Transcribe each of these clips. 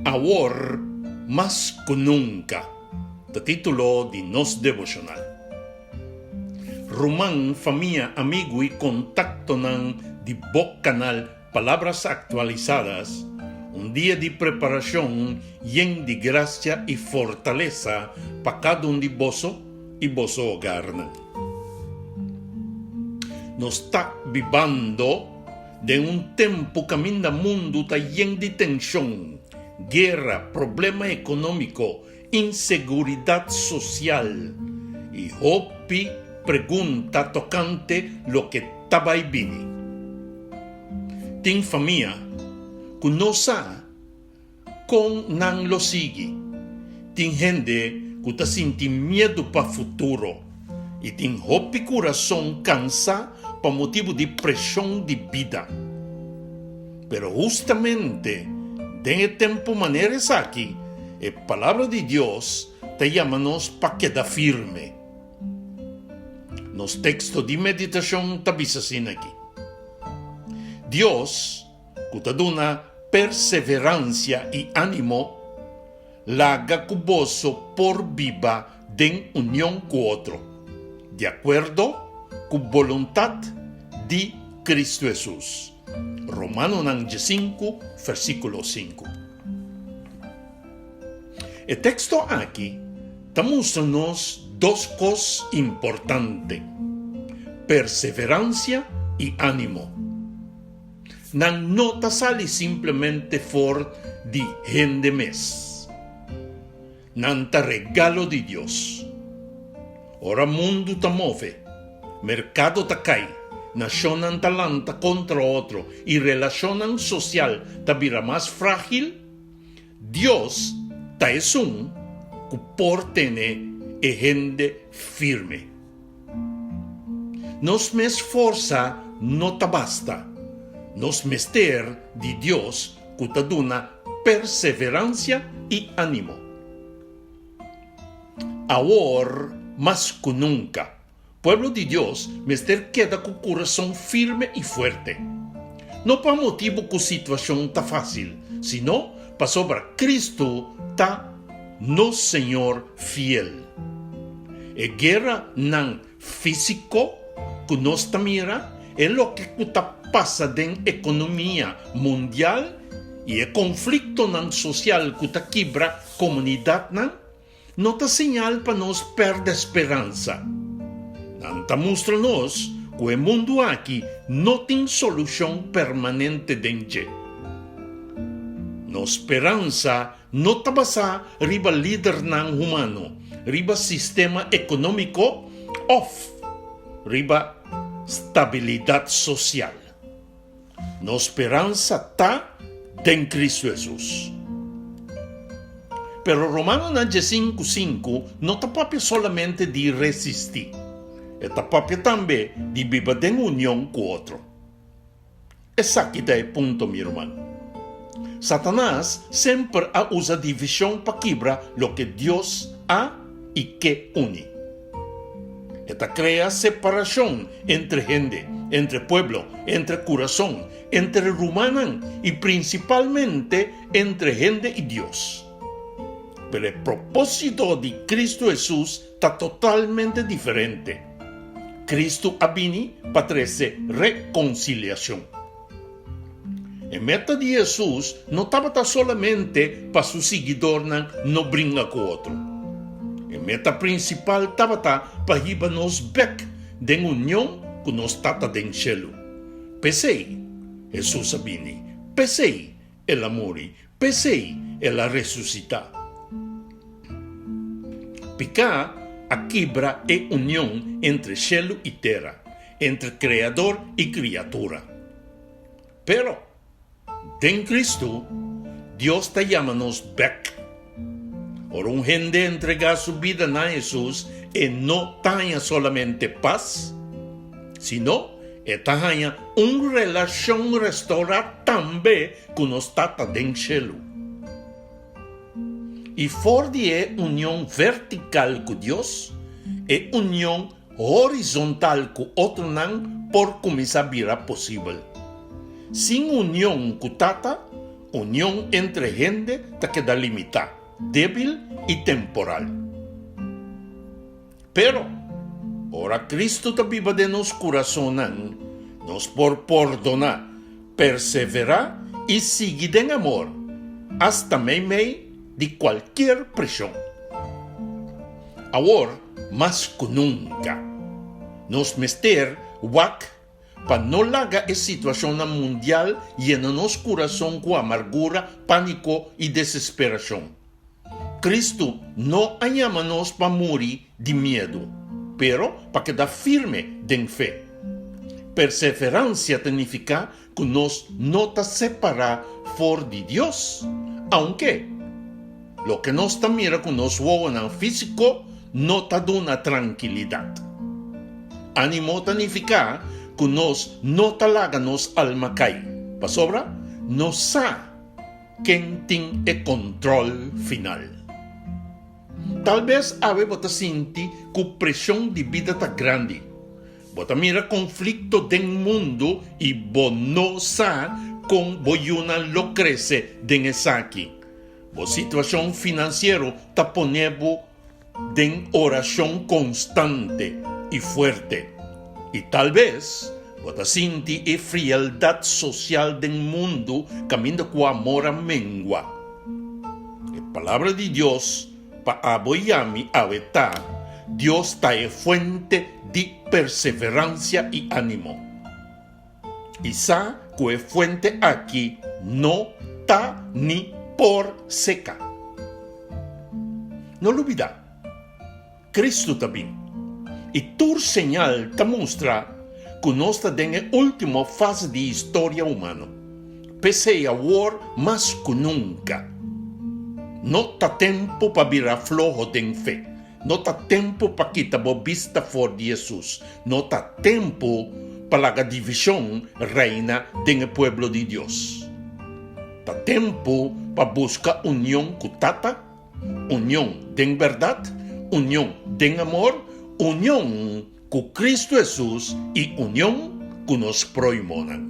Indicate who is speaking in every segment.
Speaker 1: Ahora más que nunca, de título de nos devocional. Román, familia, amigo y contacto nan di Boc Canal Palabras Actualizadas, un día de preparación lleno de gracia y fortaleza para cada uno de vosotros y vosotros hogar. Nos está viviendo de un tiempo que el mundo está lleno de tensión, guerra, problema económico, inseguridad social y hopi pregunta tocante lo que estaba ahí vini. Tin familia, conoce con nan lo sigue. Tin gente que está sintiendo miedo para futuro y tin hopi corazón cansa por motivo de presión de vida. Pero justamente de tiempo maneras aquí, la palabra de Dios te llama-nos para quedar firme. Nos textos de meditación está así aquí. Dios, que te da perseverancia y ánimo, la haga cuboso por viva de unión con otro, de acuerdo con voluntad de Cristo Jesús. Romanos 5, versículo 5. El texto aquí te muestra-nos dos cosas importantes: perseverancia y ánimo. No te sale simplemente for de gente mes. Nanta regalo de Dios. Ora mundo te mueve, mercado te cae, nación talanta contra otro y relación social te vira más frágil. Dios te es un que por tener gente firme. Nos mes fuerza no te basta. Nos mester de Dios que te da perseverancia y ánimo. Ahora más que nunca, pueblo de Dios, mester queda con corazón firme y fuerte. No por motivo que situación está fácil, sino para sobre Cristo está no Señor fiel. Guerra nan físico que nos mira es lo que pasa en economía mundial y el conflicto nan social que te quebra comunidad nan no te señal para nos perder esperanza. Nanta muestra-nos que el mundo aquí no tiene solución permanente dentro. No esperanza no te basa riba líder nan humano, riba sistema económico o riba estabilidad social. No esperanza está en Cristo Jesús. Pero Romanos 5:5 no te papia solamente de resistir, te papia también de vivir en unión con otro. Es aquí el punto, mi hermano. Satanás siempre usa división para quebrar lo que Dios ha y que une. Esta crea separación entre gente, entre pueblo, entre corazón, entre humanos y principalmente entre gente y Dios. Pero el propósito de Cristo Jesús está totalmente diferente. Cristo ha venido para traer reconciliación. El meta de Jesús no estaba solamente para su seguidor no brinca con otro. El meta principal estaba para llevarnos back de unión con nos tata den cielo. Pesei, Jesús ha venido. Pesei, el amor. Pesei, la resucitar. Pica a quebra e unión entre cielo y tierra, entre creador y criatura. Pero, en Cristo, Dios te llama-nos back. Ahora un gente entrega su vida a Jesús y no tenga solamente paz, sino que tenga una relación restaurada también con los tata den cielo. Y for de unión vertical con Dios e unión horizontal con otro nan por comenzar a ser posible. Sin unión con tata, Unión entre gente ta queda limitada, débil y temporal. Pero, ora Cristo ta viva de nos corazonan, nos por perdonar, perseverar y seguir en amor, hasta meio de cualquier presión. Ahora, más que nunca, nos mester wak para no laga esa situación mundial llena nos corazón con amargura, pánico y desesperación. Cristo no llama-nos para morir de miedo, pero para quedar firme en fe. Perseverancia significa que nos no te separa for de Dios, aunque lo que nos mira con nos en físico no te da una tranquilidad. Ánimo significa que nos no te laga nos alma cae. Pa sobra, no sa quien tiene el control final. Tal vez ave bota sinti que presión de vida está grande. Bota mira conflicto del mundo y bo no sa con boyuna lo crece den esaki. Bo situación financiero ta ponebo den oración constante y fuerte. Y tal vez bota sinti e frialdad social del mundo camino con amor a mengua. La palabra de Dios pa aboyami aveta, Dios ta e fuente de perseverancia y ánimo. Y sa que fuente aquí no ta ni por seca. No lo olvida. Cristo también. Y tu señal te muestra que no está en la última fase de historia humana. Pese a war más que nunca. No está tiempo para virar flojo de fe. No está tiempo para quitar vista for de Jesús. No está tiempo para la división reina en el pueblo de Dios. Está tiempo para buscar unión con Tata, unión de verdad, unión de amor, unión con Cristo Jesús y unión con los proimonan.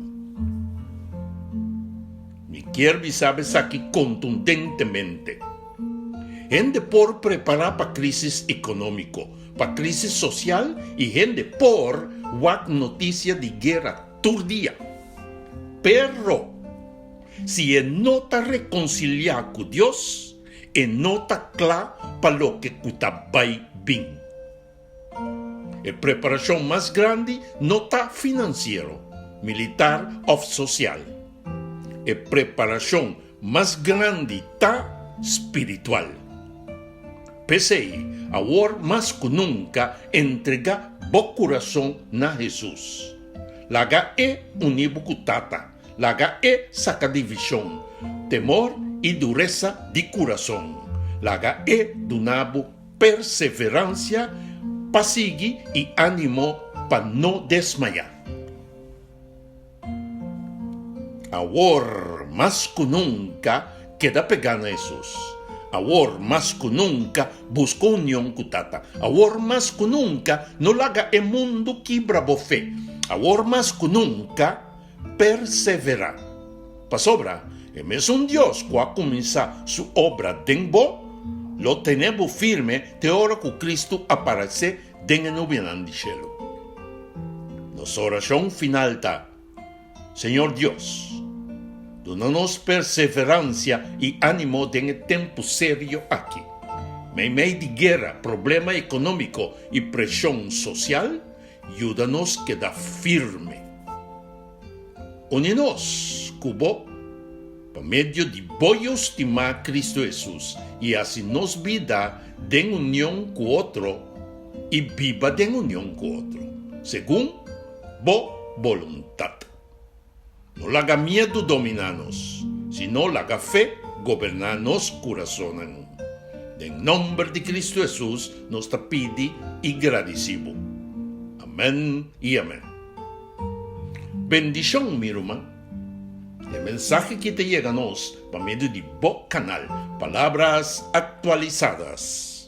Speaker 1: Mi quiero sabes aquí contundentemente. Gente por preparar para crisis económico, para crisis social y gente por what noticia de guerra todo día. Pero si no está reconciliado con Dios, no está claro para lo que está bien. La preparación más grande no está financiero, militar o social. La preparación más grande está espiritual. Pese ahora más que nunca entrega bo corazón na Jesús. Laga unido con Tata. Laga saca división, temor y dureza de corazón. Laga donabo perseverancia, pasigi y ánimo para no desmayar. Ahora más que nunca queda pegado a Jesús. Ahora más que nunca busca unión con Tata. Ahora más que nunca no laga el mundo que bravo fe. Ahora más que nunca persevera. Pa sobra, es un Dios que ha comenzado su obra en vos, lo tenemos firme de hora que Cristo aparece en el noviembre del cielo. Nuestra oración final está: Señor Dios, donanos perseverancia y ánimo en el tiempo serio aquí. En medio de guerra, problema económico y presión social, ayúdanos a quedar firme. Uninos, cubo, por medio de voy estimar Cristo Jesús y así nos vida de unión con otro y viva de unión con otro, según bo voluntad. No la haga miedo dominarnos, sino la haga fe gobernarnos corazones. En nombre de Cristo Jesús nos te pide y agradecemos. Amén y amén. Bendición, mi hermano. El mensaje que te llega a nos por medio de Bo Canal, Palabras Actualizadas.